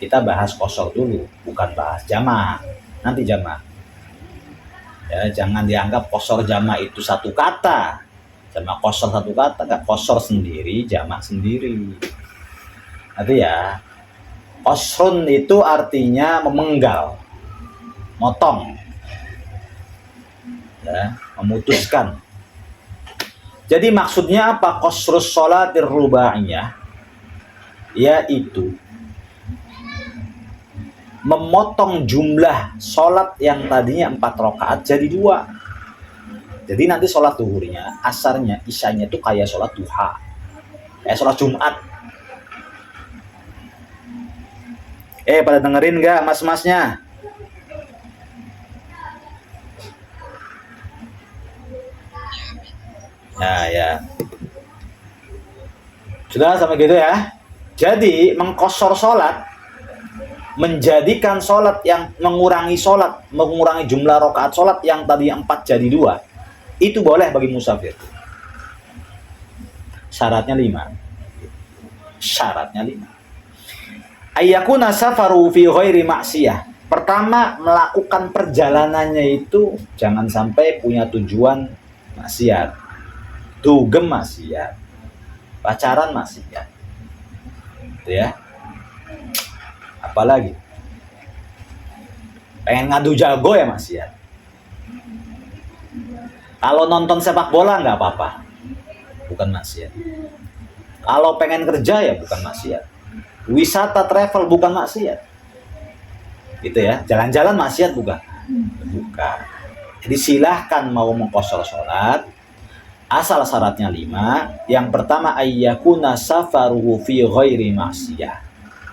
Kita bahas qashar dulu, bukan bahas jamak. Nanti jamak. Ya, jangan dianggap qashar jamak itu satu kata. Jamak qashar satu kata, enggak, qashar sendiri, jamak sendiri. Nanti ya. Qasrun itu artinya memenggal, motong. Ya, memutuskan. Jadi maksudnya apa? Qasrus sholatir rubaiyah yaitu memotong jumlah sholat yang tadinya 4 rakaat jadi 2. Jadi nanti sholat duhurnya, asarnya, isyanya itu kayak sholat duha, kayak sholat Jumat. Pada dengerin nggak mas-masnya? Ya. Sudah sampai gitu ya. Jadi mengkosor sholat, menjadikan sholat yang mengurangi jumlah rakaat sholat yang tadi 4 jadi 2, itu boleh bagi musafir. Syaratnya 5. Ayyakuna safaru fi ghairi maksiyah. Pertama, melakukan perjalanannya itu jangan sampai punya tujuan maksiat. Dugem maksiat, pacaran maksiat. Gitu ya. Apalagi pengen ngadu jago ya maksiat. Kalau nonton sepak bola nggak apa-apa, bukan maksiat. Kalau pengen kerja ya bukan maksiat. Wisata travel bukan maksiat. Gitu ya. Jalan-jalan maksiat bukan? Bukan. Jadi silahkan mau mengqashar sholat, asal syaratnya 5. Yang pertama, ayyakuna safaruhu fi ghairi maksiyah.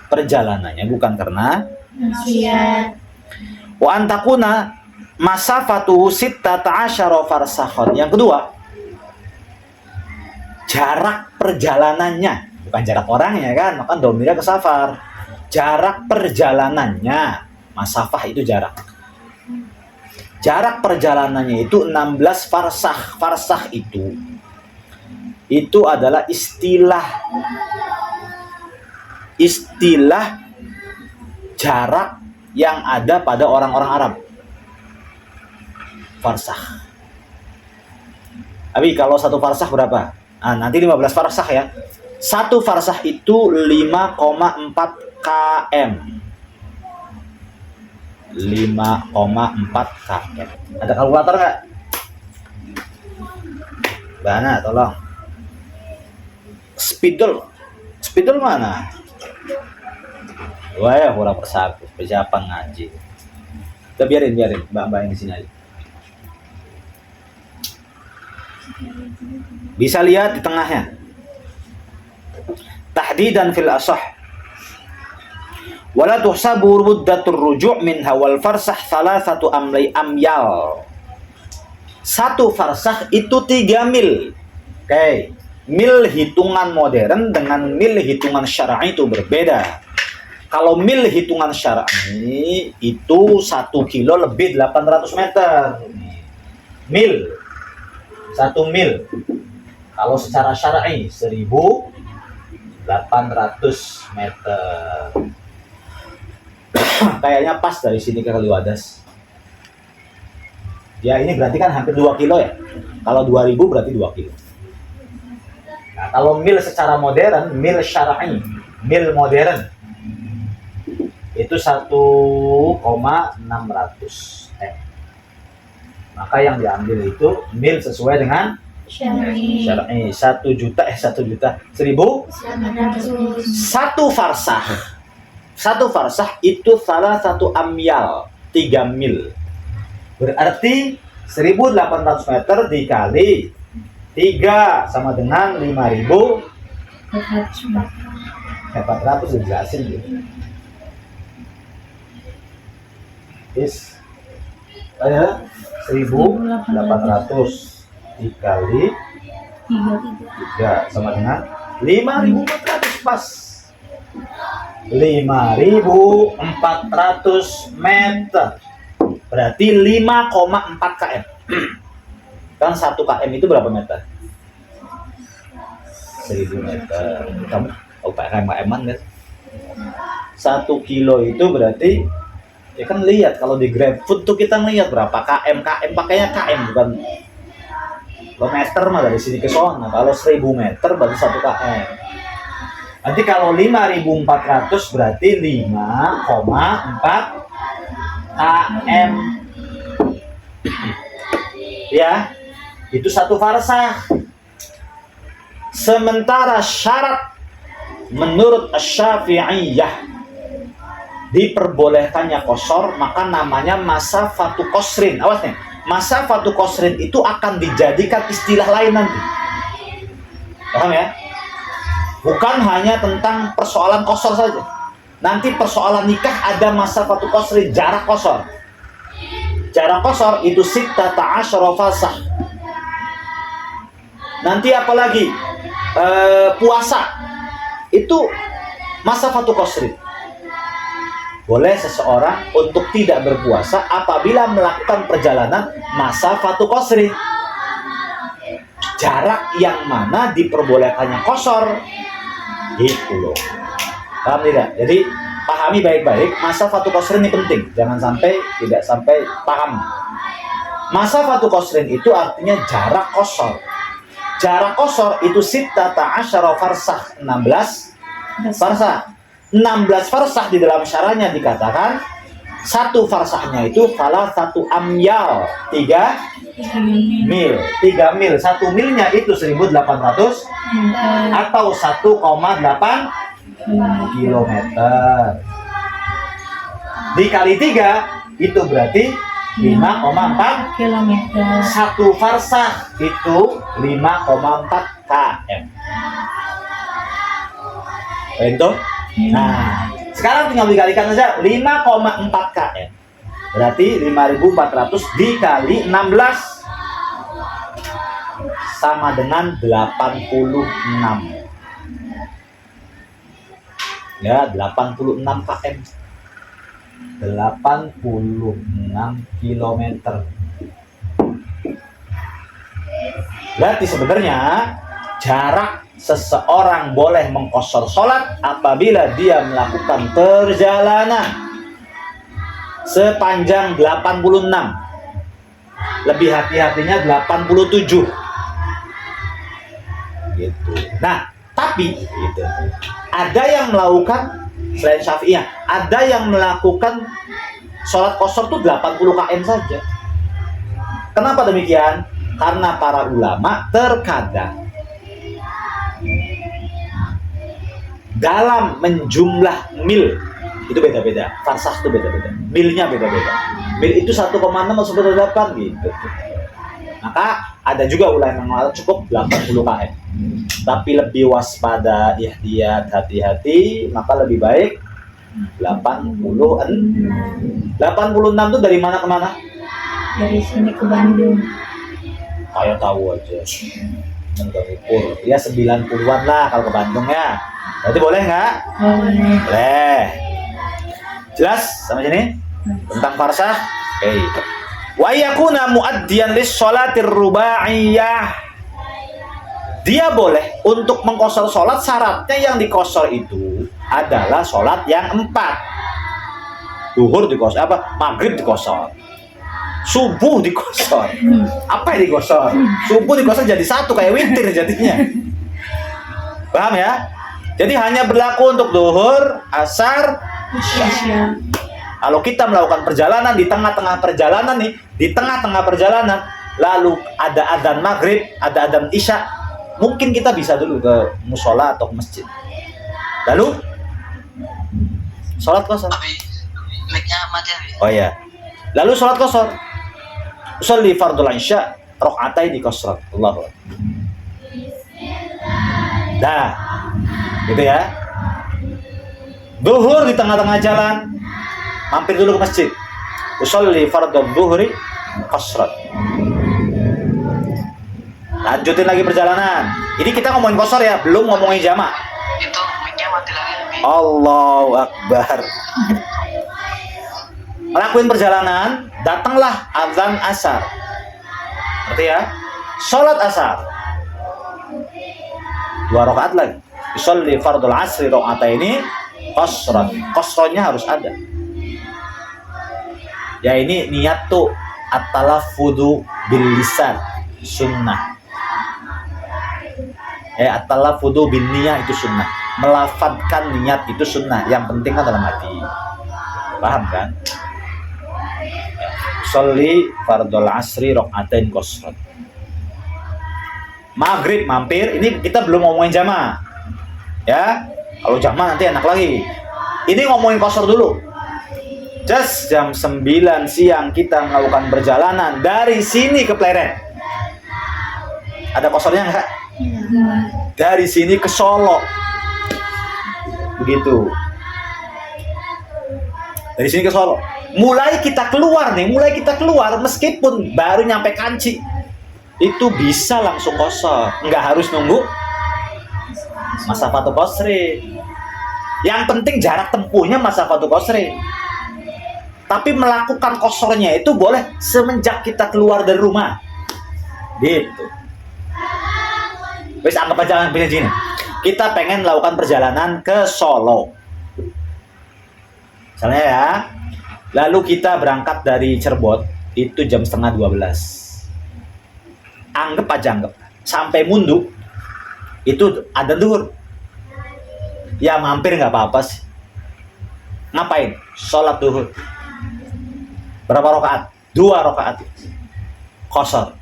Perjalanannya bukan karena maksiat. Wa antakuna masafatuhu 16 farsakhon. Yang kedua, jarak perjalanannya, bukan jarak orangnya kan, maka domirnya ke safar. Jarak perjalanannya, masafah itu jarak. Jarak perjalanannya itu 16 farsakh. Farsakh itu adalah istilah jarak yang ada pada orang-orang Arab. Farsakh. Tapi kalau 1 farsakh berapa? Nanti 15 farsakh ya. 1 farsakh itu 5,4 km. 5,4 km. Ada kalkulator nggak? Bana, tolong. Spidol mana? Wah ya, kurang persaku. Siapa ngaji? Kita biarin mbak-mbak yang di sini aja. Bisa lihat di tengahnya. Tahdidan fil asah. Wala tuhsabu muddatur ruju' minha wal farsah 3 amyal. 1 farsah itu 3 mil. Oke. Mil hitungan modern dengan mil hitungan syar'i itu berbeda. Kalau mil hitungan syar'i itu 1 kilo lebih 800 meter. Mil. 1 mil. Kalau secara syar'i 1800 meter. Kayaknya pas dari sini ke Kaliwadas. Ya ini berarti kan hampir 2 kilo ya. Kalau 2000 berarti 2 kilo. Nah, kalau mil secara modern, mil syar'i, mil modern itu 1,600 m. Maka yang diambil itu mil sesuai dengan syar'i. 1 juta 1000. 1 farsah. 1 farsah itu 1 amyal, 3 mil. Berarti 1800 meter dikali 3 sama dengan 5400 dijelasin gitu. Is 1800 dikali 3 sama dengan 5400 pas. 5400 meter. Berarti 5,4 km. Kan 1 km itu berapa meter? 1000 meter. Kamu tahu Pak Eman kan? 1 kilo itu berarti, ya kan lihat kalau di GrabFood tuh kita ngelihat berapa km, pakainya km bukan kilometer mah, dari sini ke sana. Kalau 1000 meter berarti 1 km. Nanti kalau 5.400 berarti 5,4 km. Ya, itu 1 farsah. Sementara syarat menurut Asy-Syafi'iyah diperbolehkannya qashar, maka namanya masafatu qasrin. Awas nih, masafatu qasrin itu akan dijadikan istilah lain nanti. Paham ya? Bukan hanya tentang persoalan qashar saja. Nanti persoalan nikah ada masafatu qasrin, jarak qashar. Jarak qashar itu 16 farsah. Nanti apalagi puasa itu masafatu qasrin. Boleh seseorang untuk tidak berpuasa apabila melakukan perjalanan masafatu qasrin. Jarak yang mana diperbolehkannya qashar. Gitu loh. Paham tidak? Jadi pahami baik-baik, masafatu qasrin ini penting. Jangan tidak sampai paham. Masafatu qasrin itu artinya jarak qashar. Jarak qashar itu 16 farsah, 16 farsah. 16 farsah di dalam syarahnya dikatakan 1 farsahnya itu salah 1 amyal, 3 mil. 3 mil, 1 milnya itu 1.800 atau 1,8 kilometer. Dikali 3 itu berarti 5,4 kilometer. 1 farsah itu 5,4 km. Itu. Nah, sekarang tinggal dikalikan saja 5,4 km. Berarti 5.400 dikali 16 sama dengan 86. Ya, 86 km. 86 kilometer. Berarti sebenarnya jarak seseorang boleh mengqashar sholat apabila dia melakukan perjalanan sepanjang 86. Lebih hati-hatinya 87. Gitu. Nah, tapi gitu, ada yang melakukan selain Syafi'iyah, ada yang melakukan sholat qashar itu 80 km saja. Kenapa demikian? Karena para ulama terkadang dalam menjumlah mil itu beda-beda, farsah itu beda-beda, milnya beda-beda. Mil itu 1,6 atau 1,8 gitu. Maka ada juga ulama yang mengatakan cukup 80 km. Tapi lebih waspada, ihtiyat, hati-hati, maka lebih baik 86. 86 itu dari mana ke mana? Dari sini ke Bandung. Kayak tahu aja. Mengukur. Ya 90-an lah kalau ke Bandung ya. Berarti boleh nggak? Boleh. Jelas sampai sini? Tentang farsah? Oke. Wa yakuna muaddiyan lis-sholatir rubaiyah. Dia boleh untuk mengqashar sholat, syaratnya yang diqashar itu adalah sholat yang 4. Duhur diqashar, maghrib diqashar, subuh diqashar. Apa yang diqashar? Subuh diqashar jadi 1 kayak witir jadinya. Paham ya? Jadi hanya berlaku untuk duhur, asar, isya. Kalau kita melakukan perjalanan di tengah-tengah perjalanan nih, di tengah-tengah perjalanan, lalu ada adzan maghrib, ada adzan isya, mungkin kita bisa dulu ke musola atau ke masjid. Lalu sholat qashar. Oh ya. Lalu sholat qashar. Sholli fardul isya raka'ataini qashran. Allahu akbar. Dah. Gitu ya. Duhur di tengah-tengah jalan, mampir dulu ke masjid. Usolli fardhu dhuhri qashran. Lanjutin lagi perjalanan. Ini kita ngomongin qashar ya, belum ngomongin jamak. Itu mic-nya mati lagi. Allahu akbar. Lakuin perjalanan, datanglah azan asar. Ngerti ya? Salat asar. 2 rakaat lagi. Sholli fardul asri raka'ataini qasran. Qasronnya harus ada. Ya ini niat tuh at-talaffudu bil lisan sunnah. At-talaffudu bin niyah itu sunnah. Melafadzkan niat itu sunnah. Yang penting kan dalam hati. Paham kan? Sholli fardhol asri rokaatain qasran. Maghrib mampir, ini kita belum ngomongin jamaah. Ya, kalau jamaah nanti enak lagi. Ini ngomongin qasar dulu. Just jam 9 siang kita melakukan perjalanan dari sini ke Pleret. Ada qasarnya enggak? Dari sini ke Solo. Begitu. Dari sini ke Solo. Mulai kita keluar meskipun baru nyampe Kanci. Itu bisa langsung qasar, nggak harus nunggu masafatul qasri. Yang penting jarak tempuhnya masafatul qasri. Tapi melakukan qasarnya itu boleh semenjak kita keluar dari rumah. Gitu. Wes anggap aja begini. Kita pengen melakukan perjalanan ke Solo. Misalnya ya. Lalu kita berangkat dari Cirebon itu jam 11:30. Anggap sampai Mundu itu ada duhur. Ya mampir nggak apa-apa sih. Ngapain? Sholat duhur. Berapa rakaat? 2 rakaat. Qasar.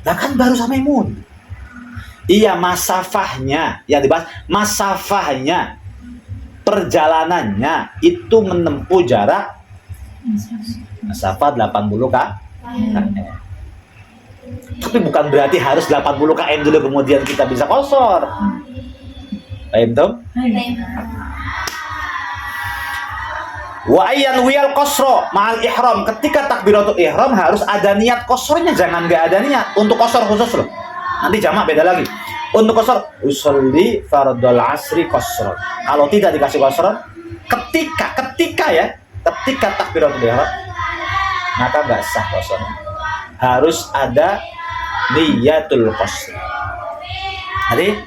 Nah kan baru sampai Mundu. Iya masafahnya yang dibahas, masafahnya perjalanannya itu menempuh jarak masafah 80 km. Tapi bukan berarti harus 80 km dulu kemudian kita bisa qasar. Paham tuh? Wa ayyan wiyal qasra ma'al ihram. Ketika takbiratul ihram harus ada niat qasarnya, jangan enggak ada niat. Untuk qasar khusus loh. Nanti jamak beda lagi. Untuk qasar usolli fardhol asri qasran. Kalau tidak dikasih qasran, ketika takbiratul ihram maka enggak sah qasarnya. Harus ada niyatul qasr. Jadi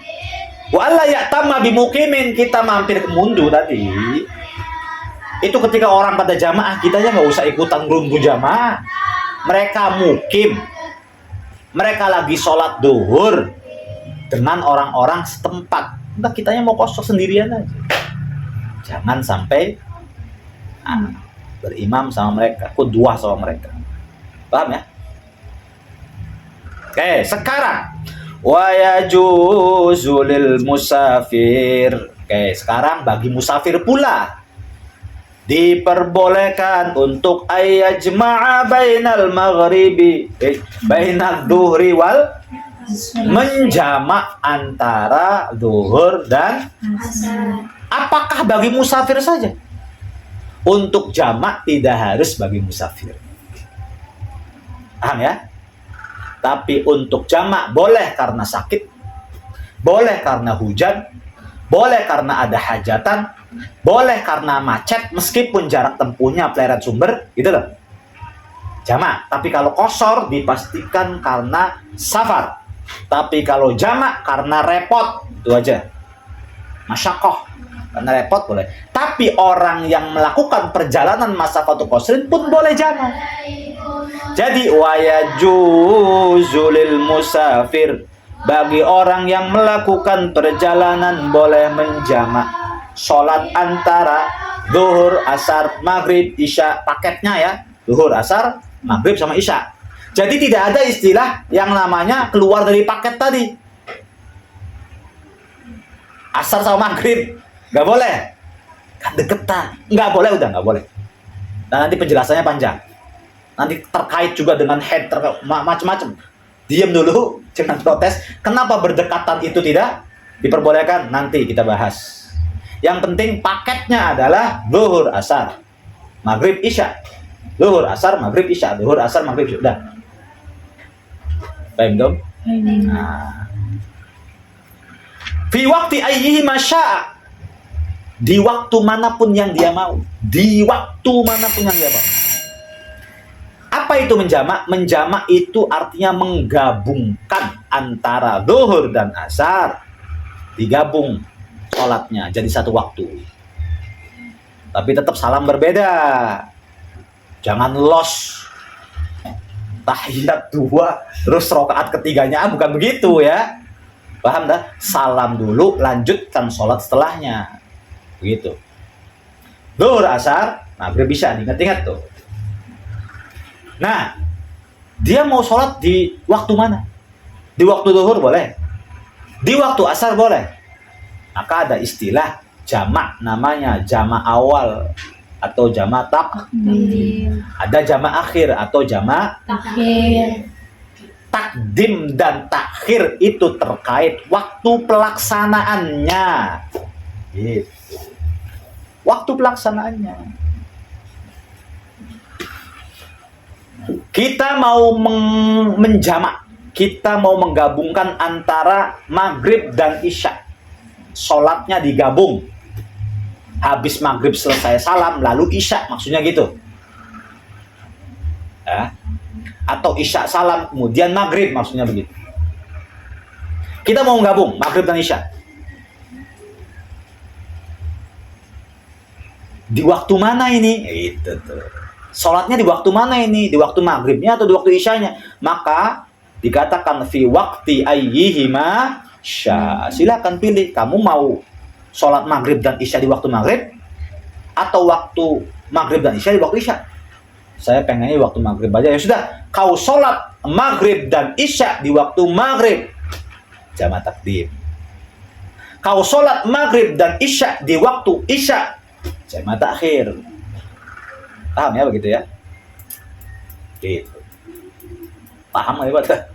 wala ya'tamma bimuqimin, kita mampir ke Mundu tadi. Itu ketika orang pada jamaah, kitanya nggak usah ikutan gerundu jamaah. Mereka mukim. Mereka lagi sholat duhur dengan orang-orang setempat. Entah kitanya mau qasar sendirian aja. Jangan sampai berimam sama mereka, qudwah sama mereka. Paham ya? Oke, sekarang wa yajuzu lil musafir. Oke, sekarang bagi musafir pula diperbolehkan untuk ayyajma'a bainal maghribi bainal dhuhri wal menjamak antara zuhur dan asar. Apakah bagi musafir saja? Untuk jamak tidak harus bagi musafir. Paham ya? Tapi untuk jamak boleh karena sakit, boleh karena hujan, boleh karena ada hajatan, boleh karena macet meskipun jarak tempuhnya Pleret Sumber, gitu loh. Jamak. Tapi kalau qasar dipastikan karena safar. Tapi kalau jamak karena repot, itu aja. Masyaqqah, karena repot boleh. Tapi orang yang melakukan perjalanan masafatul qasrin pun boleh jamak. Jadi wa yajuzu lil musafir, bagi orang yang melakukan perjalanan boleh menjamak sholat antara zuhur, asar, maghrib, isya, paketnya ya, zuhur, asar, maghrib sama isya. Jadi tidak ada istilah yang namanya keluar dari paket tadi. Asar sama maghrib nggak boleh, kan deketan, nggak boleh, udah nggak boleh. Dan nanti penjelasannya panjang. Nanti terkait juga dengan head, macam-macam. Diam dulu, jangan protes. Kenapa berdekatan itu tidak diperbolehkan? Nanti kita bahas. Yang penting paketnya adalah zuhur, asar, maghrib, isya. Zuhur, asar, maghrib, isya. Zuhur, asar, maghrib, isya. Udah. Paham dong? Nah. Fi waqti ayyihi masya'a. Di waktu manapun yang dia mau. Di waktu manapun yang dia mau. Apa itu menjamak? Menjamak itu artinya menggabungkan antara zuhur dan asar. Digabung sholatnya jadi satu waktu. Tapi tetap salam berbeda. Jangan los tahiyat 2 terus rakaat ketiganya, bukan begitu ya. Paham dah? Salam dulu, lanjutkan sholat setelahnya. Begitu. Zuhur, asar, maghrib, isya, ingat-ingat tuh. Nah, dia mau sholat di waktu mana? Di waktu zuhur boleh. Di waktu asar boleh. Maka ada istilah jamak, namanya jamak awal atau jamak ada jamak akhir atau jamak takhir. takdim dan takhir itu terkait waktu pelaksanaannya. Gitu. Waktu pelaksanaannya. Kita mau menjamak, kita mau menggabungkan antara maghrib dan isya. Sholatnya digabung. Habis maghrib selesai salam, lalu isya, maksudnya gitu. Ya. Atau isya salam, kemudian maghrib, maksudnya begitu. Kita mau menggabung maghrib dan isya. Di waktu mana ini? Itu tuh. Sholatnya di waktu mana ini? Di waktu maghribnya atau di waktu isyanya? Maka dikatakan fi waqti ayyihima sya. Silakan pilih, kamu mau sholat maghrib dan isya di waktu maghrib atau waktu maghrib dan isya di waktu isya. Saya pengennya waktu maghrib aja. Ya sudah, kau sholat maghrib dan isya di waktu maghrib, jamak takdim. Kau sholat maghrib dan isya di waktu isya, jamak takhir. Paham ya begitu ya? Gitu. Paham nggak Pak?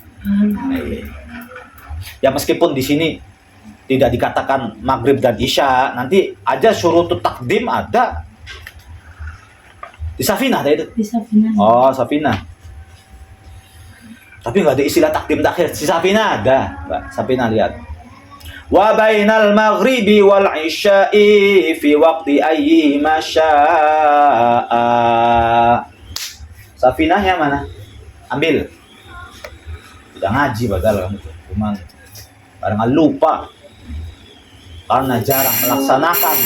Ya meskipun di sini tidak dikatakan maghrib dan isya, nanti aja syurutut takdim ada. Di Safinah ada itu? Di Safinah. Oh, Safinah. Tapi nggak ada istilah takdim takhir. Di Safinah ada, Mbak. Safinah lihat. Wa bainal maghribi wal isya'i fi waqti ayyi masya'a. Safinahnya mana? Ambil. Udah ngaji padahal kamu tuh. Cuman barengan lupa. Karena jarang melaksanakan.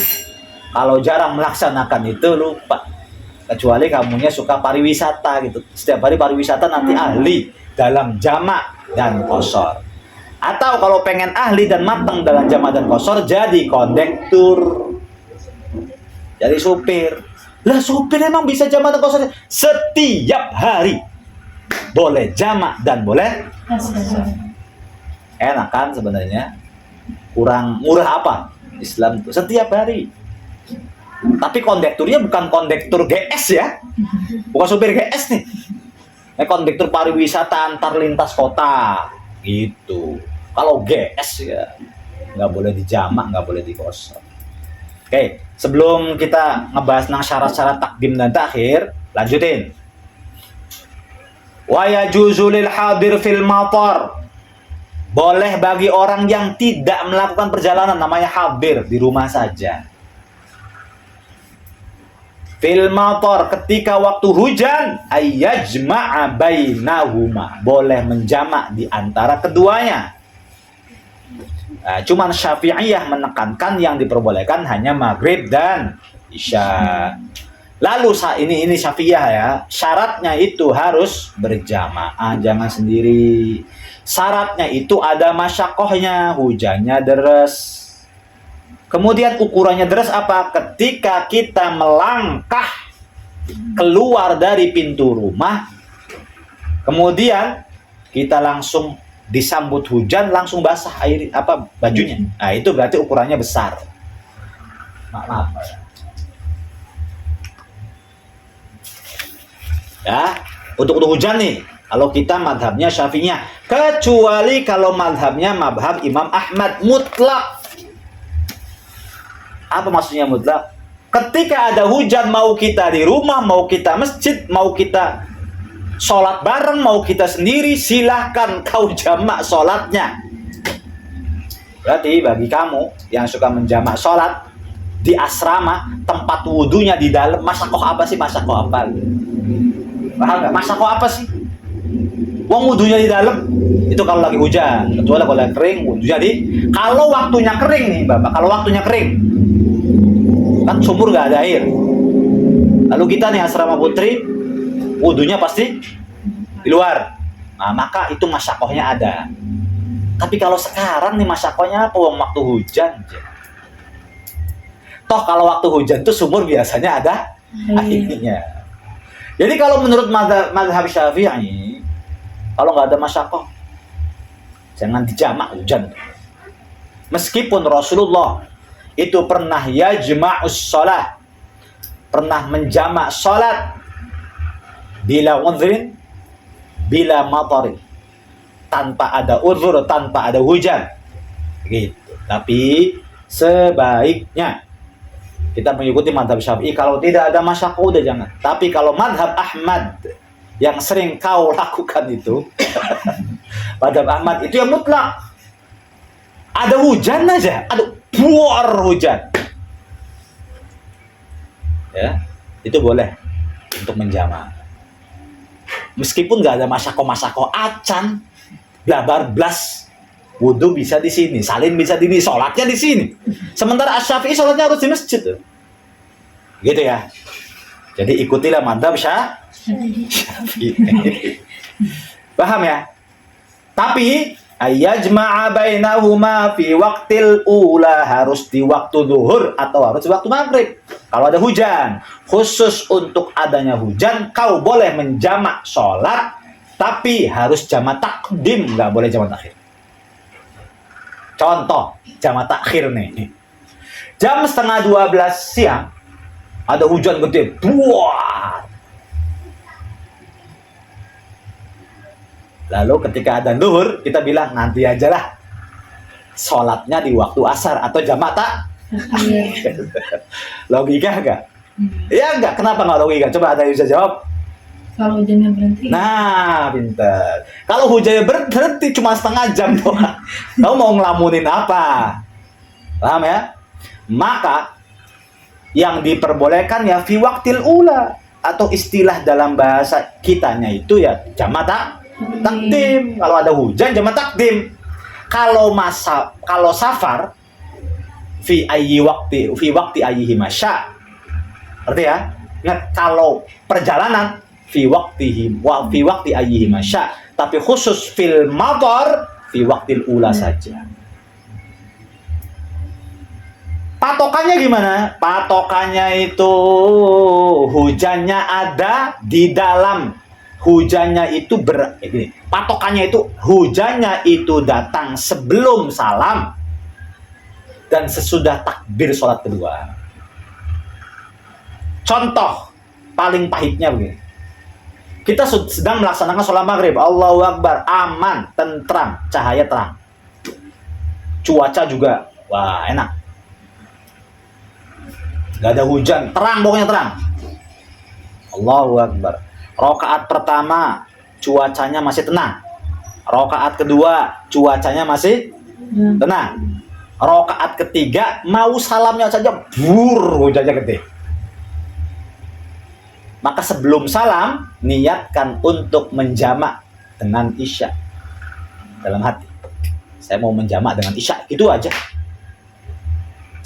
Kalau jarang melaksanakan itu lupa. Kecuali kamunya suka pariwisata gitu. Setiap hari pariwisata nanti ahli dalam jamak dan qashar. Atau kalau pengen ahli dan matang dalam jamak dan qashar, jadi kondektur. Jadi supir. Lah supir emang bisa jamak dan qashar setiap hari. Boleh jamak dan boleh Qashar. enak kan sebenarnya. Kurang murah apa Islam itu setiap hari. Tapi kondekturnya bukan kondektur GS ya, bukan supir GS nih. Kondektur pariwisata antar lintas kota gitu. Kalau GS ya nggak boleh dijamak, nggak boleh dikosor. Oke, sebelum kita ngebahas tentang syarat-syarat takdim dan takhir, lanjutin. Wa yajuzu lil hadir fil matar. Boleh bagi orang yang tidak melakukan perjalanan, namanya hadir, di rumah saja. Fil matar, ketika waktu hujan, ayyajma'a bainahuma, boleh menjamak di antara keduanya. Nah, cuman Syafi'iyah menekankan yang diperbolehkan hanya maghrib dan isya. Lalu ini Syafi'iyah ya, syaratnya itu harus berjamaah, jangan sendiri. Syaratnya itu ada masyakohnya, hujannya deres. Kemudian ukurannya deres apa? Ketika kita melangkah keluar dari pintu rumah, kemudian kita langsung disambut hujan, langsung basah air bajunya. Nah, itu berarti ukurannya besar. Maaf. Ya, untuk hujan nih, kalau kita madhabnya Syafi'iyah, kecuali kalau madhabnya madhab Imam Ahmad mutlak. Apa maksudnya mutlak? Ketika ada hujan, mau kita di rumah, mau kita masjid, mau kita sholat bareng, mau kita sendiri, silahkan kau jamak sholatnya. Berarti bagi kamu yang suka menjamak sholat di asrama, tempat wudhunya di dalam, masakoh apa sih? Masakoh apa? Paham nggak? Masakoh apa sih? Wong wudhunya di dalam. Itu kalau lagi hujan. Kecuali kalau lagi kering, wudhunya di. Kalau waktunya kering nih, Bapak. Kalau waktunya kering, kan sumur nggak ada air. Lalu kita nih asrama putri, wudunya pasti di luar. Nah, maka itu masyakohnya ada. Tapi kalau sekarang nih masyakohnya apa? Waktu hujan. Toh kalau waktu hujan tuh sumur biasanya ada airnya. Jadi kalau menurut mazhab Syafi'i, kalau nggak ada masyakoh, jangan dijamak hujan. Meskipun Rasulullah itu pernah yajma'us sholat, pernah menjamak sholat bila udhrin, bila matarin, tanpa ada udhur, tanpa ada hujan, gitu. Tapi sebaiknya kita mengikuti mazhab Syafi'i. Kalau tidak ada masyakoh udah jangan. Tapi kalau mazhab Ahmad yang sering kau lakukan itu, mazhab Ahmad itu yang mutlak. Ada hujan aja, ada buar hujan, ya itu boleh untuk menjamak. Meskipun nggak ada masyakoh acan, blabar blas, wudu bisa di sini, salin bisa di sini, sholatnya di sini. Sementara Asy-Syafi'i sholatnya harus di masjid, gitu ya. Jadi ikutilah mazhab Syafi'i. Paham ya? Tapi ayajma'a bainahuma fi waqtil ula, harus di waktu zuhur atau harus di waktu maghrib. Kalau ada hujan, khusus untuk adanya hujan, kau boleh menjamak sholat, tapi harus jamak takdim, nggak boleh jamak takhir. Contoh, jamak takhir nih. Jam 11:30 siang, ada hujan gede, buar. Lalu ketika ada zuhur, kita bilang nanti aja lah sholatnya di waktu asar atau jamak takhir. Logika nggak? Ya nggak. Kenapa nggak logika? Coba ada yang bisa jawab. Kalau hujannya berhenti. Nah, pintar. Kalau hujannya berhenti cuma setengah jam doang, kamu mau ngelamunin apa? Paham ya? Maka yang diperbolehkan ya fi waqtil ula, atau istilah dalam bahasa kitanya itu ya jamak takdim. Kalau ada hujan jamak takdim. Kalau safar fi waqti ayyihi masya. Arti ya? Ingat, kalau perjalanan fi waqti ayyihi masya, tapi khusus fil matar fi waqtil ula saja. Patokannya gimana? Patokannya itu hujannya ada di dalam. Hujannya itu patokannya itu hujannya itu datang sebelum salam dan sesudah takbir sholat kedua. Contoh paling pahitnya begini. Kita sedang melaksanakan sholat maghrib, Allahu Akbar, aman, tentram, cahaya terang. Cuaca juga, wah enak. Gak ada hujan, terang, pokoknya terang. Allahu Akbar. Rakaat pertama cuacanya masih tenang. Rakaat kedua cuacanya masih tenang. Rakaat ketiga mau salamnya saja hujannya gede. Maka sebelum salam niatkan untuk menjamak dengan isya dalam hati. Saya mau menjamak dengan isya, gitu aja.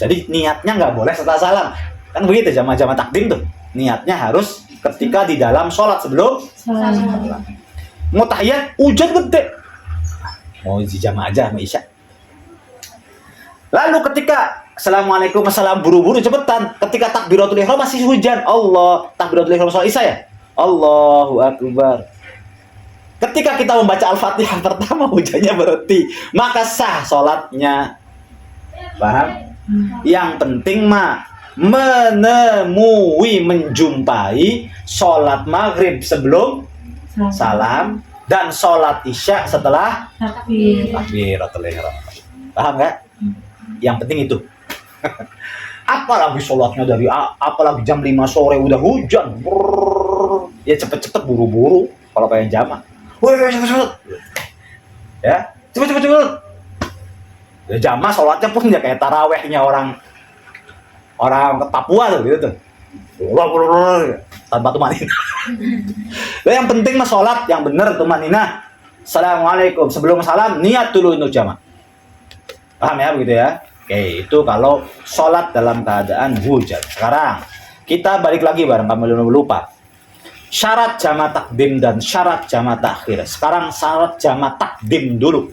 Jadi niatnya nggak boleh setelah salam. Kan begitu jamak-jamak takdim tuh. Niatnya harus ketika di dalam sholat sebelum salam. Mau tahiyat, hujan gede. Mau dijamak aja sama isya. Lalu ketika Assalamualaikum, assalam, buru-buru cepetan. Ketika takbiratul ihram masih hujan. Allah, takbiratul ihram sholat isya ya? Allahu Akbar. Ketika kita membaca Al-Fatihah pertama hujannya berhenti, maka sah sholatnya. Paham? Yang penting mah menjumpai sholat maghrib sebelum salam dan sholat isya setelah takbiratul ihram. Paham nggak? Yang penting itu. Apalagi sholatnya apalagi jam 5 sore udah hujan. Ya cepet-cepet buru-buru kalau pengen jamak. Ya, cepet. Ya jamak sholatnya pun ya kayak tarawehnya orang ke Papua tuh gitu tuh. Tanpa tumanina. Yang penting mah sholat yang benar tumanina. Assalamualaikum, sebelum salam niat dulu untuk jamak. Paham ya begitu ya? Oke, itu kalau sholat dalam keadaan hujan. Sekarang Kita balik lagi bareng kamu lupa. Syarat jama' takdim dan syarat jama' takhir. Sekarang syarat jama' takdim dulu.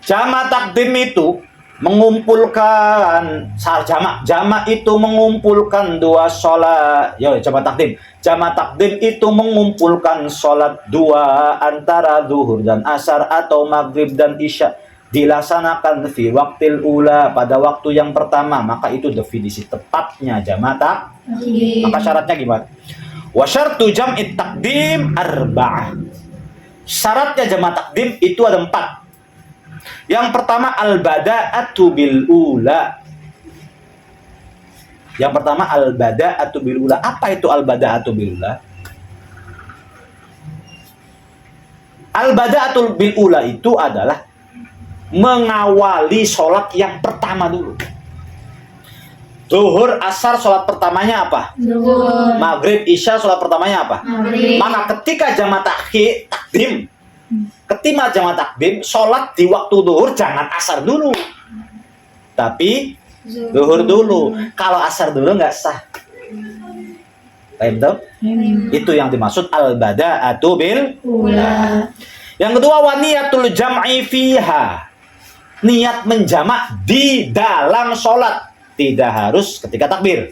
Jama' takdim itu mengumpulkan jama' itu mengumpulkan dua sholat. Yo, jama' takdim. Jama' takdim itu mengumpulkan sholat dua antara zuhur dan asar atau maghrib dan isya, dilaksanakan fi waktil ula, pada waktu yang pertama. Maka itu definisi tepatnya jama' takdim. Maka syaratnya gimana? Wa syartu jam'i takdim arba'ah. Syaratnya jama' takdim itu ada 4. Yang pertama al-bada'atu bil ula. Yang pertama al-bada'atu bil ula. Apa itu al-bada'atu bil ula? Al-bada'atu bil ula itu adalah mengawali sholat yang pertama dulu. Zuhur, asar, sholat pertamanya apa? Zuhur. Maghrib, isya, sholat pertamanya apa? Maghrib. Maka ketika jama' takdim, ketika jama' takdim, sholat di waktu zuhur jangan asar dulu, tapi zuhur dulu. Kalau asar dulu nggak sah. Paham tuh? Itu yang dimaksud al-bada'atu bil Ula. Yang kedua waniyatul jam'i fiha. Niat menjamak di dalam sholat. Tidak harus ketika takbir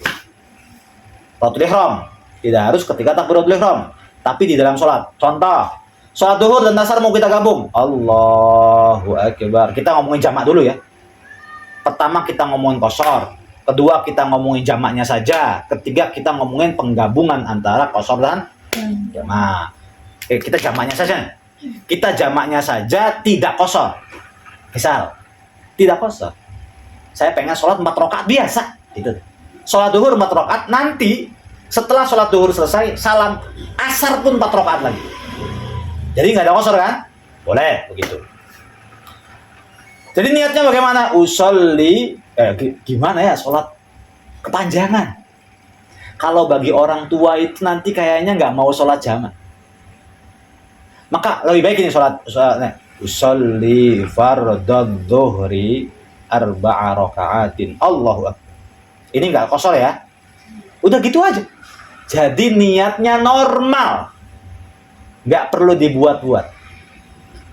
takbiratul ihram, tidak harus ketika takbiratul ihram, tapi di dalam sholat. Contoh, sholat zuhur dan asar mau kita gabung, Allahu Akbar. Kita ngomongin jamak dulu ya. Pertama kita ngomongin qashar, kedua kita ngomongin jamaknya saja, ketiga kita ngomongin penggabungan antara qashar dan jamak. Kita jamaknya saja. Kita jamaknya saja, tidak qashar. Misal, tidak qashar. Saya pengen sholat 4 rakaat biasa, gitu. Sholat zuhur 4 rakaat, nanti setelah sholat zuhur selesai, salam asar pun 4 rakaat lagi. Jadi nggak ada qashar kan? Boleh begitu. Jadi niatnya bagaimana? Usolli, gimana ya sholat kepanjangan. Kalau bagi orang tua itu nanti kayaknya nggak mau sholat jama'. Maka lebih baik ini sholatnya. Usolli fardadz zuhri arba'a raka'atin. Allahu Akbar. Ini enggak qashar ya. Udah gitu aja. Jadi niatnya normal. Enggak perlu dibuat-buat.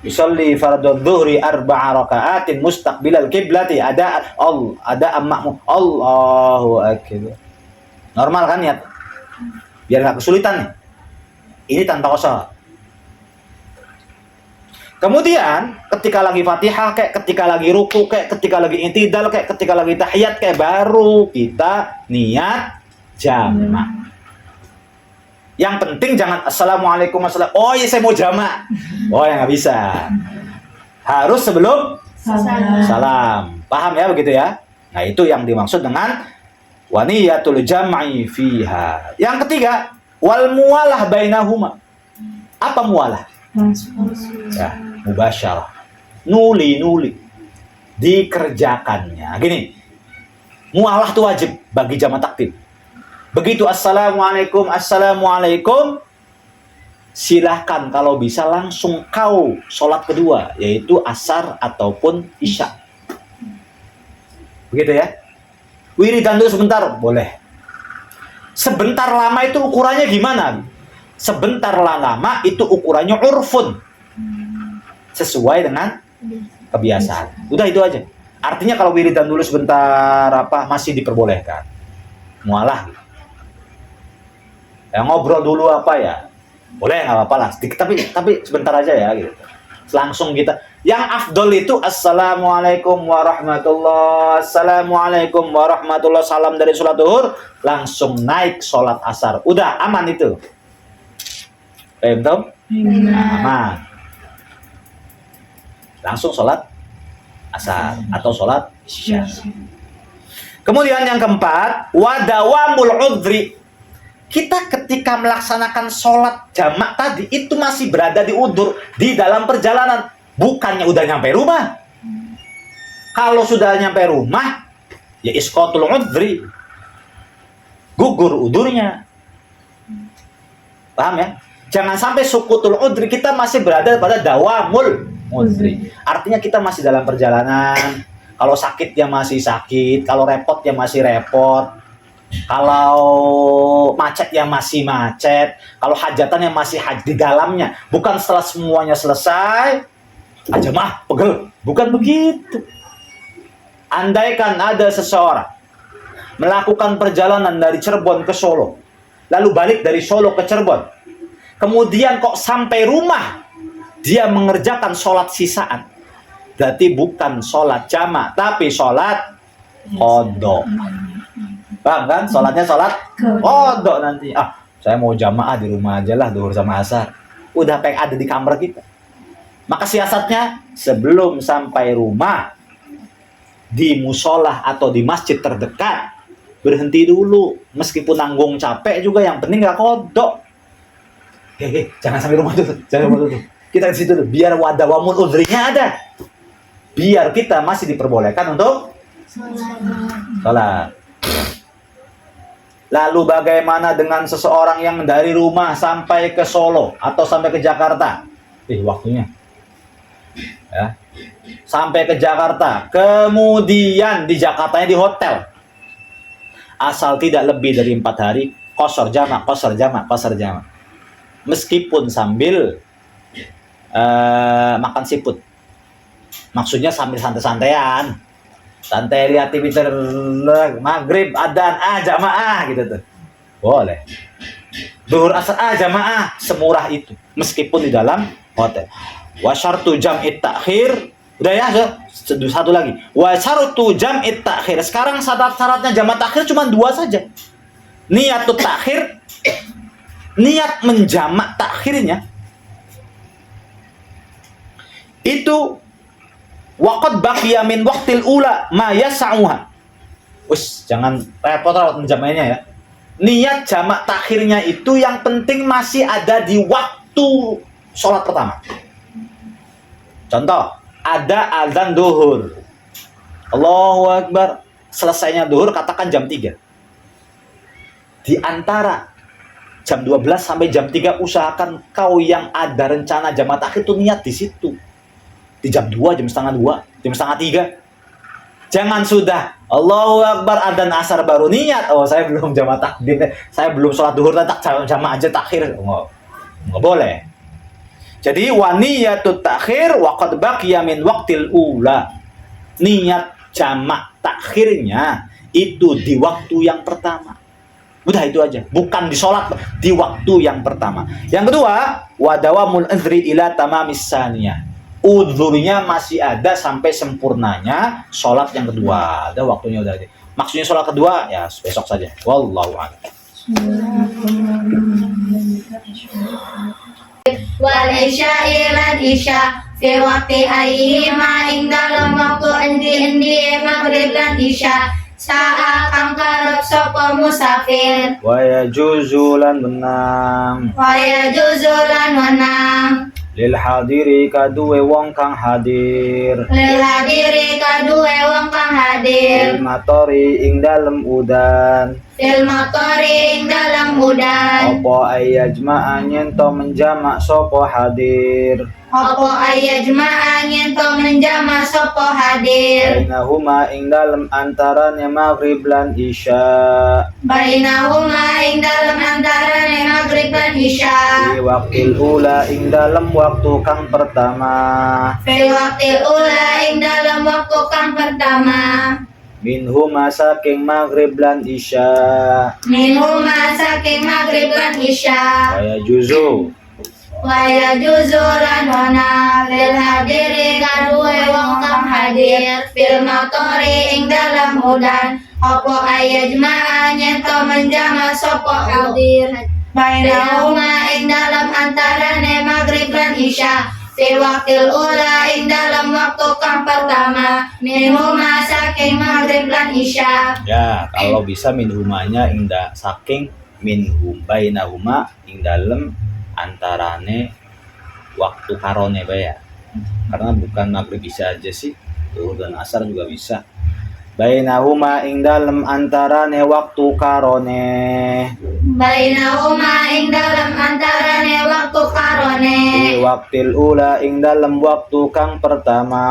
Yusalli fardhu dhuhri arba'a raka'atin mustaqbilal qiblati ada ammakmu. Allahu Akbar. Normal kan niat? Biar enggak kesulitan nih. Ini tanpa qashar. Kemudian ketika lagi Fatihah kayak, ketika lagi ruku kayak, ketika lagi intidal kayak, ketika lagi tahiyat kayak, baru kita niat jamak. Yang penting jangan assalamualaikum warahmatullahi. Oh ya saya mau jamak. Oh ya nggak bisa. Harus sebelum salam. Paham ya begitu ya? Nah itu yang dimaksud dengan waniyatul jam'i fiha. Yang ketiga wal muwalah bainahuma. Apa muwalah? Ya, mubasyarah, nuli dikerjakannya. Gini, mualah itu wajib bagi jama' takdim. Begitu assalamualaikum, silahkan kalau bisa langsung kau sholat kedua, yaitu asar ataupun isya. Begitu ya. Wiridan dulu sebentar, boleh. Sebentar lama itu ukurannya gimana? Sebentar lama itu ukurannya urfun, sesuai dengan kebiasaan. Udah itu aja. Artinya kalau wiridan dulu sebentar masih diperbolehkan. Mualah. Ya, ngobrol dulu ya. Boleh nggak apa-apa lah. Tapi sebentar aja ya gitu. Langsung kita. Yang afdol itu assalamualaikum warahmatullahi. Assalamualaikum warahmatullahi. Salam dari sholat zuhur langsung naik sholat asar. Udah aman itu. Betul? Aman. Langsung sholat asar atau sholat isya. Kemudian yang keempat, wadawamul udhri. Kita ketika melaksanakan sholat jamak tadi itu masih berada di udzur, di dalam perjalanan, bukannya udah nyampe rumah. Kalau sudah nyampe rumah, ya isqatul udhri, gugur udurnya. Paham ya? Jangan sampai sukutul udhri, kita masih berada pada dawamul udhri. Artinya kita masih dalam perjalanan. Kalau sakit ya masih sakit, kalau repot ya masih repot. Kalau macet yang masih macet, kalau hajatan yang masih di dalamnya, bukan setelah semuanya selesai aja mah pegel, bukan begitu. Andaikan ada seseorang melakukan perjalanan dari Cirebon ke Solo, lalu balik dari Solo ke Cirebon, kemudian kok sampai rumah dia mengerjakan sholat sisaan, berarti bukan sholat jamak, tapi sholat qadha. Paham kan? Sholatnya sholat qadha nanti. Saya mau jamaah di rumah aja lah, zuhur sama asar. Udah pengen ada di kamar kita. Maka siasatnya sebelum sampai rumah, di musolah atau di masjid terdekat, berhenti dulu. Meskipun nanggung capek juga, yang penting gak kodok. Jangan sampai rumah dulu. Jangan rumah dulu. Kita di situ dulu. Biar wadawamul udhrinya ada. Biar kita masih diperbolehkan untuk sholat. Lalu bagaimana dengan seseorang yang dari rumah sampai ke Solo atau sampai ke Jakarta? Waktunya. Ya. Sampai ke Jakarta, kemudian di Jakartanya di hotel. Asal tidak lebih dari 4 hari, qashar jamak. Meskipun sambil makan siput. Maksudnya sambil santai-santaian. Santai lihat TV maghrib, adzan, jamaah gitu tuh. Boleh. Zuhur asar jamaah, semurah itu. Meskipun di dalam hotel. Wa syartu jam'it ta'khir. Udah ya, satu lagi. Wa syartu jam'it ta'khir. Sekarang syarat-syaratnya jamak takhir cuma 2 saja. Niatut takhir, niat menjamak takhirnya itu waqad baqiya min waqtil ula ma yas'uha. Jangan repot-repot menjamaknya ya. Niat jamak takhirnya itu yang penting masih ada di waktu sholat pertama. Contoh, ada azan duhur. Allahu Akbar. Selesainya duhur katakan jam 3. Di antara jam 12 sampai jam 3 usahakan kau yang ada rencana jamak takhir itu niat di situ. Di jam 2, jam setengah 2, jam setengah 3. Jangan sudah Allahu Akbar adzan asar baru niat. Saya belum jamak takdim, saya belum sholat duhur, tak jamak aja takhir. Nggak boleh. Jadi wa niyatut takhir wa qad baqiya min waqtil ula. Niat jamak takhirnya itu di waktu yang pertama. Udah itu aja, bukan di sholat, di waktu yang pertama. Yang kedua, wa dawamul azri ila tamamis saniyah. Udhurnya masih ada sampai sempurnanya sholat yang kedua. Ada waktunya udah. Maksudnya sholat kedua ya besok saja. Wallahu a'lam. Wal isya'i lan isya fi waqti ayyima ing dalam waktu endi maghrib lan isya saat kang karep sapa musafir. Wa yajuzu lan menang lil hadiri kaduwe wong kang hadir. Fil matori ing dalem udan. Apa ayajma'a nyento menjamak sopo hadir. Bainahuma ing dalem antarane maghrib lan isya. Di waktil ula ing dalem waktu kang pertama. Minhuma saking maghrib lan isya. Waya juzu lan wana lil hadiri kaduwe wong kang hadir fil matori ing dalam udan apa ayajma'a nyento menjama sapa hadir bainahuma ing dalam antarane maghrib lan isya fi waqtil ula ing dalam waktu kang pertama minhuma saking maghrib lan isya. Ya, kalau bisa minhumanya ing saking minhum bainahuma ing dalam antarane waktu karone ya. Karena bukan maghrib isya aja sih, zuhur dan asar juga bisa. Bainahuma ing dalem antarane waktu karone. Bainahuma ing dalam antarane waktu karone. Di waktil ula ing dalam waktu kang pertama.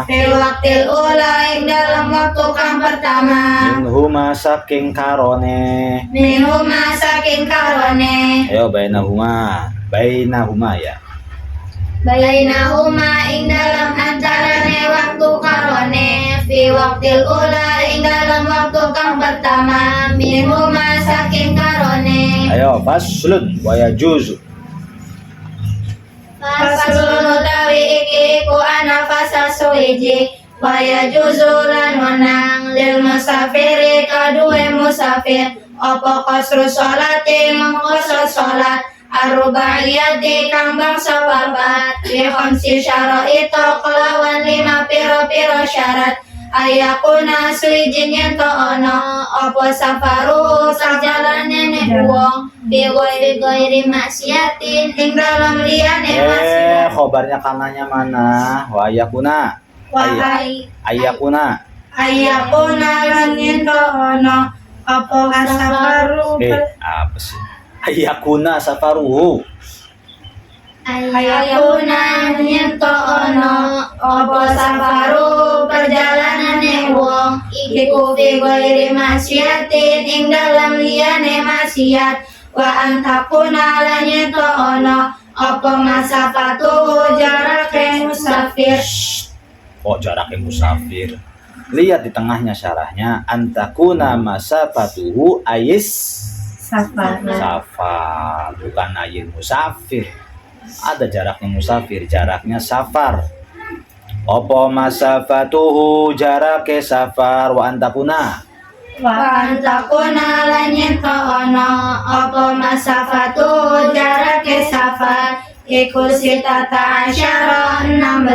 Fil waktil ula ing dalam waktu kang pertama. Minhuma saking karone. Minhuma saking karone. Ayo bainahuma ya. Bainahuma ing dalam antarane waktu karone. Fi waktil ula ing dalam waktu kang pertama. Minhuma saking karone. Ayo faslun wa yajuzu. Faslun utawi iki ku ana fasal suwiji. Wa yajuzu lan wenang lil musafiri kaduwe musafir. Apa qasru sholati mengqasar sholat. Ar-rubaiyati kang bangsa papat. Bi khamsi syaraita kelawan 5 pira-pira syarat. Ayakuna suwijin yen to ono apa safaru sajalane nek wong bi ghairi maksiatin ing dalem liyane maksiat. Khobarnya kanannya mana? Wa yakuna. Ayakuna. Ayakuna lan yen to ono apa safaru Apa sih? Ayakuna safaruhu. Ayakuna yen to ono apa safaru perjalanane wong iku fi ghairi maksiatin ing dalem liyane maksiat. Wa antakuna lan yen to ono apa masafatu jarake musafir. Kok jaraknya musafir? Lihat di tengahnya syarahnya. Antakuna masafatuhu ayis safar, bukan ayil musafir. Ada jaraknya musafir, jaraknya safar. Opo masafatuhu jarake safar wa antakuna. Wa antakuna lan yen to ono apa masafatu jarake safar iku sitata asyara 16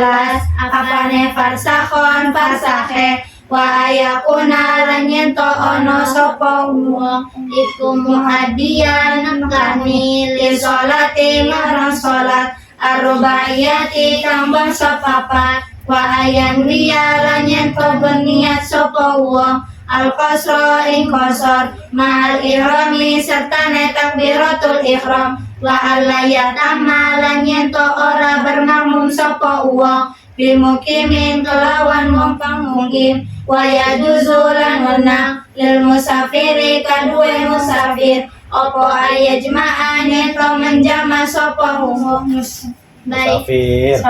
apane farsakhon farsakhe. Wa ayakuna lan yen to ono sapa wong iku muhadiyan kani li sholati marang sholat ar-rubaiyati kang bangsa papat. Wa ayan wiya lan yen to berniat sapa wong al-qasra ing qasar ma'al ihrami sertane takbiratul ihram. Wa allayatama lan yen to ora bermakmum sapa wong bimukimin kelawan wong kang mukim. Wa yajuzu lan wenang lil musafiri kaduwe musafir apa ayajma'an yen to menjama sapa wong Musafir.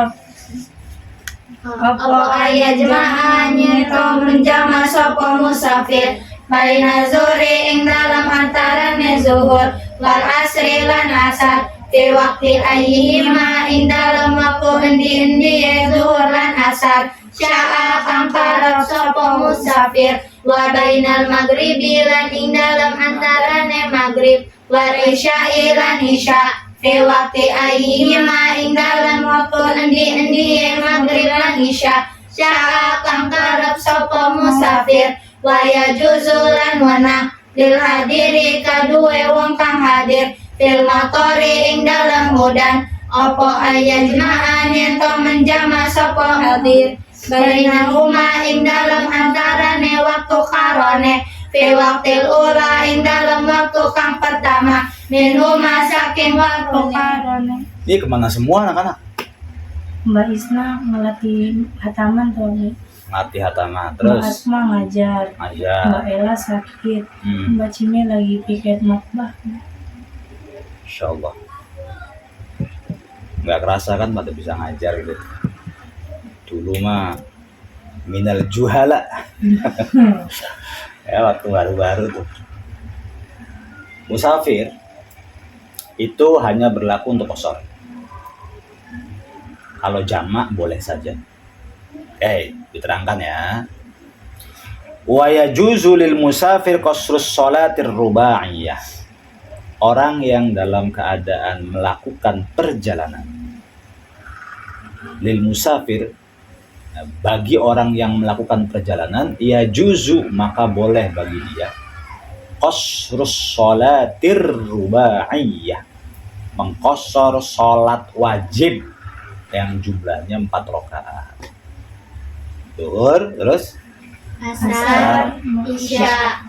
apa ayajma'an yen to menjama sapa musafir baina zuhri ing dalam antarane zuhur wal asri lan asar fi waqti ayyihima ing dalam waktu endi-endi zuhur lan asar. Sya'a kang karep sapa musafir wa bainal maghribi lan ing dalam antarane maghrib wa isya'i lan isya fi waqti ayyihima ing dalam waktu endi-endi maghrib lan isya. Sya'a kang karep sapa musafir wa yajuzu lan wenang lil hadiri kaduwe wong kang hadir fil matori ing dalam hudan apa ayajma'an yen to menjama sapa hadir bainahuma ing dalam antarane waktu karone fi waqtil ula ing dalam waktu kang pertama minhuma saking waktu karone. Ini kemana semua anak-anak? Mbak Isna ngelatih hataman tuh nih. Ngatih hatama Mbak terus Asma ngajar. aja. Mbak Ella sakit. Hmm. Mbak Cime lagi piket makbah. Insyaallah. Nggak kerasa kan pada bisa ngajar gitu. Dulu mah minal juhala. Ya waktu baru-baru tuh. Musafir itu hanya berlaku untuk qashar. Kalau jamak boleh saja. Diterangkan ya. Wa yajuzu lil musafir qasrus sholatir rubaiyah. Orang yang dalam keadaan melakukan perjalanan. Lil musafir, bagi orang yang melakukan perjalanan, ya juzu maka boleh bagi dia qasrus sholatir rubaiyah, mengqasar salat wajib yang jumlahnya 4 rakaat. Zuhur, terus Asar, isya.